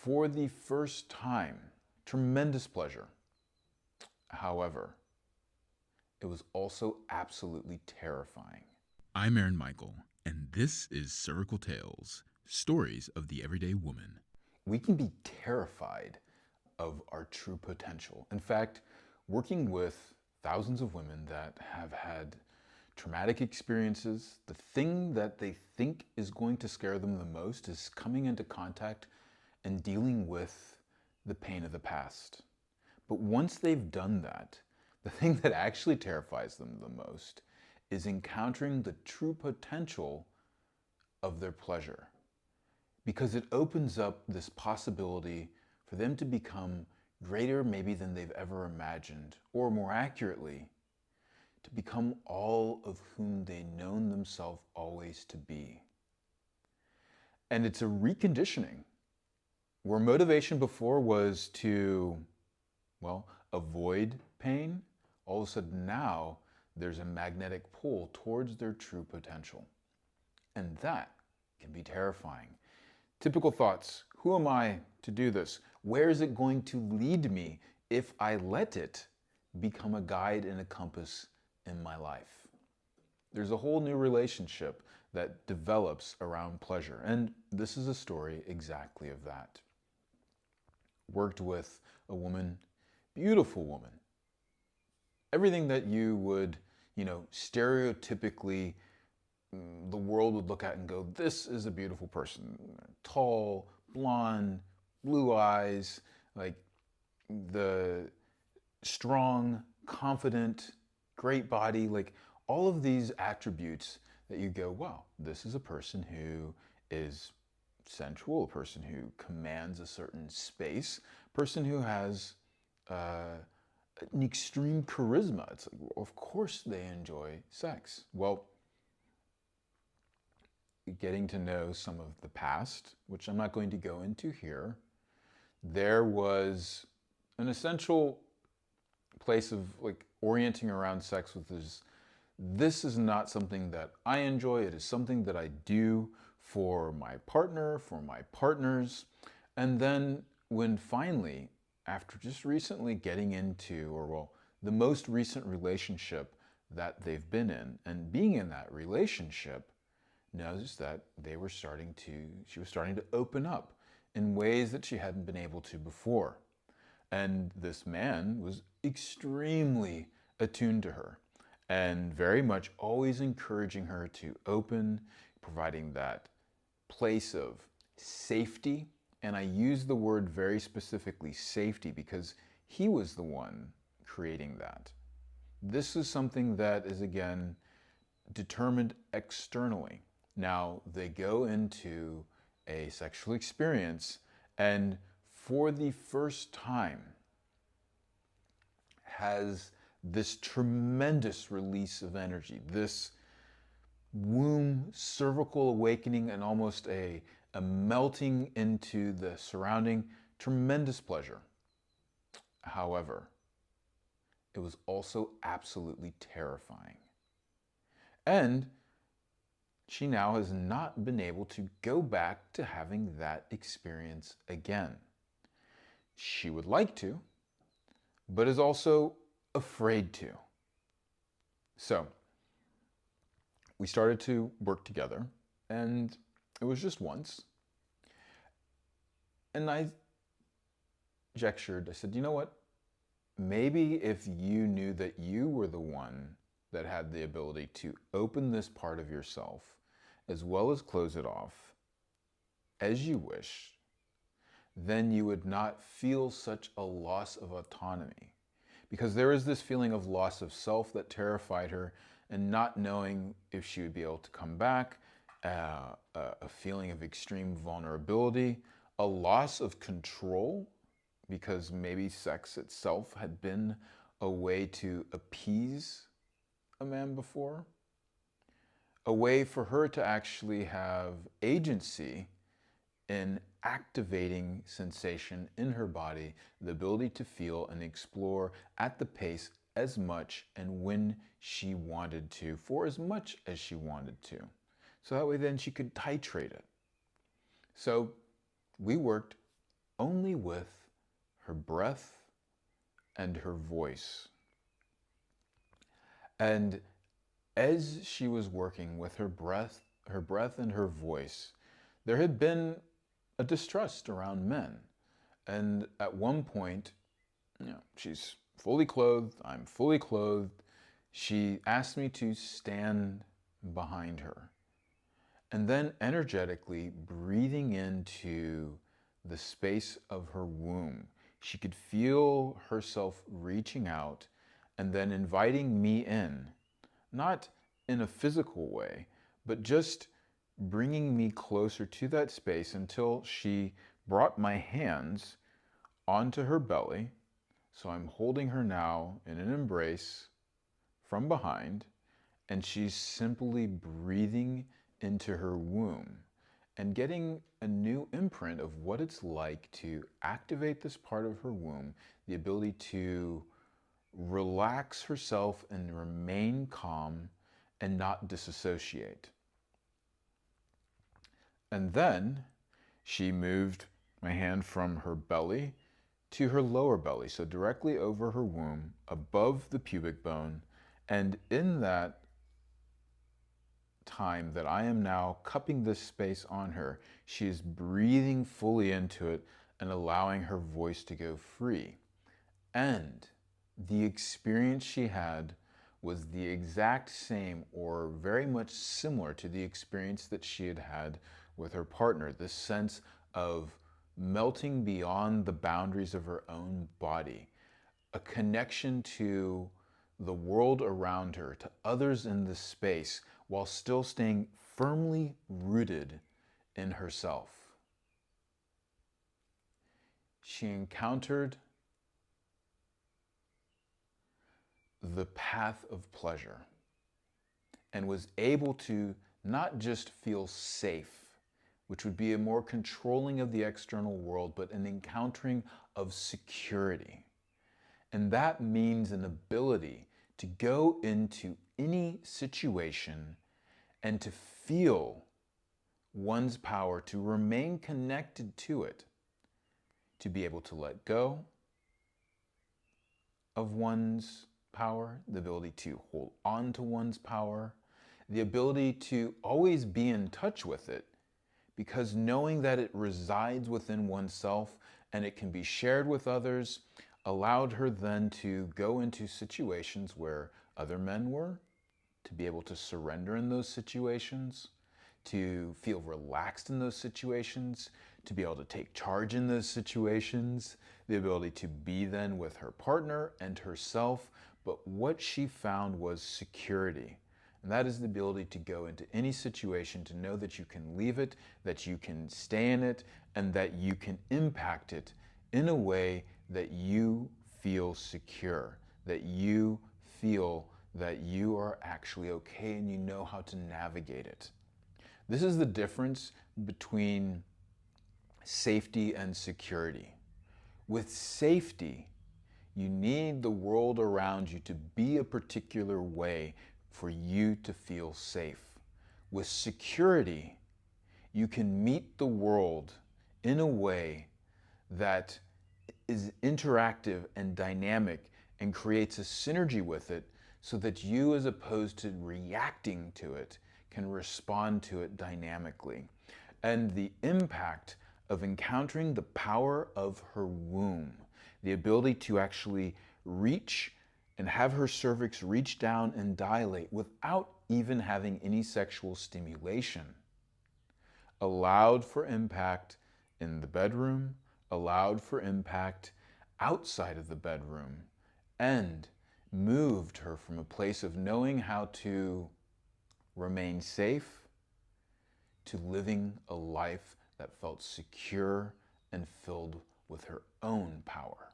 for the first time. Tremendous pleasure. However, it was also absolutely terrifying. I'm Aaron Michael, and this is Cervical Tales, stories of the everyday woman. We can be terrified of our true potential. In fact, working with thousands of women that have had traumatic experiences, the thing that they think is going to scare them the most is coming into contact and dealing with the pain of the past. But once they've done that, the thing that actually terrifies them the most is encountering the true potential of their pleasure. Because it opens up this possibility for them to become greater maybe than they've ever imagined, or more accurately, to become all of whom they known themselves always to be. And it's a reconditioning. Where motivation before was to, well, avoid pain, all of a sudden now there's a magnetic pull towards their true potential. And that can be terrifying. Typical thoughts: who am I to do this? Where is it going to lead me if I let it become a guide and a compass in my life? There's a whole new relationship that develops around pleasure. And this is a story exactly of that. Worked with a woman, beautiful woman. Everything that you would, stereotypically the world would look at and go, this is a beautiful person. Tall, blonde, blue eyes, like the strong, confident, great body, like all of these attributes that you go, wow, this is a person who is sensual, a person who commands a certain space, a person who has an extreme charisma. It's like, well, of course they enjoy sex. Well, getting to know some of the past, which I'm not going to go into here, there was an essential place of like orienting around sex with this is not something that I enjoy. It is something that I do for my partner, for my partners. And then when finally, after just recently getting into, the most recent relationship that they've been in and being in that relationship, noticed that she was starting to open up in ways that she hadn't been able to before. And this man was extremely attuned to her and very much always encouraging her to open, providing that place of safety. And I use the word very specifically, safety, because he was the one creating that. This is something that is, again, determined externally. Now, they go into a sexual experience, and for the first time, has this tremendous release of energy, this womb cervical awakening, and almost a melting into the surrounding, tremendous pleasure. However, it was also absolutely terrifying. And she now has not been able to go back to having that experience again. She would like to, but is also afraid to. So, we started to work together, and it was just once. And I gestured, I said, you know what? Maybe if you knew that you were the one that had the ability to open this part of yourself, as well as close it off, as you wish, then you would not feel such a loss of autonomy. Because there is this feeling of loss of self that terrified her, and not knowing if she would be able to come back, a feeling of extreme vulnerability, a loss of control, because maybe sex itself had been a way to appease a man before, a way for her to actually have agency in activating sensation in her body, the ability to feel and explore at the pace as much and when she wanted to, for as much as she wanted to. So that way then she could titrate it. So we worked only with her breath and her voice. And as she was working with her breath and her voice, there had been a distrust around men. And at one point, she's fully clothed, I'm fully clothed. She asked me to stand behind her. And then energetically breathing into the space of her womb, she could feel herself reaching out and then inviting me in, not in a physical way, but just bringing me closer to that space until she brought my hands onto her belly. So I'm holding her now in an embrace from behind, and she's simply breathing into her womb and getting a new imprint of what it's like to activate this part of her womb, the ability to relax herself and remain calm and not disassociate. And then she moved my hand from her belly to her lower belly, so directly over her womb, above the pubic bone. And in that time that I am now cupping this space on her, she is breathing fully into it and allowing her voice to go free. And the experience she had was the exact same or very much similar to the experience that she had had with her partner. This sense of melting beyond the boundaries of her own body, a connection to the world around her, to others in this space, while still staying firmly rooted in herself. She encountered the path of pleasure and was able to not just feel safe, which would be a more controlling of the external world, but an encountering of security. And that means an ability to go into any situation and to feel one's power, to remain connected to it, to be able to let go of one's power, the ability to hold on to one's power, the ability to always be in touch with it, because knowing that it resides within oneself and it can be shared with others allowed her then to go into situations where other men were, to be able to surrender in those situations, to feel relaxed in those situations, to be able to take charge in those situations, the ability to be then with her partner and herself. But what she found was security. And that is the ability to go into any situation, to know that you can leave it, that you can stay in it, and that you can impact it in a way that you feel secure, that you feel that you are actually okay and you know how to navigate it. This is the difference between safety and security. With safety, you need the world around you to be a particular way for you to feel safe. With security, you can meet the world in a way that is interactive and dynamic and creates a synergy with it so that you, as opposed to reacting to it, can respond to it dynamically. And the impact of encountering the power of her womb, the ability to actually reach and have her cervix reach down and dilate without even having any sexual stimulation, allowed for impact in the bedroom, allowed for impact outside of the bedroom, and moved her from a place of knowing how to remain safe to living a life that felt secure and filled with her own power.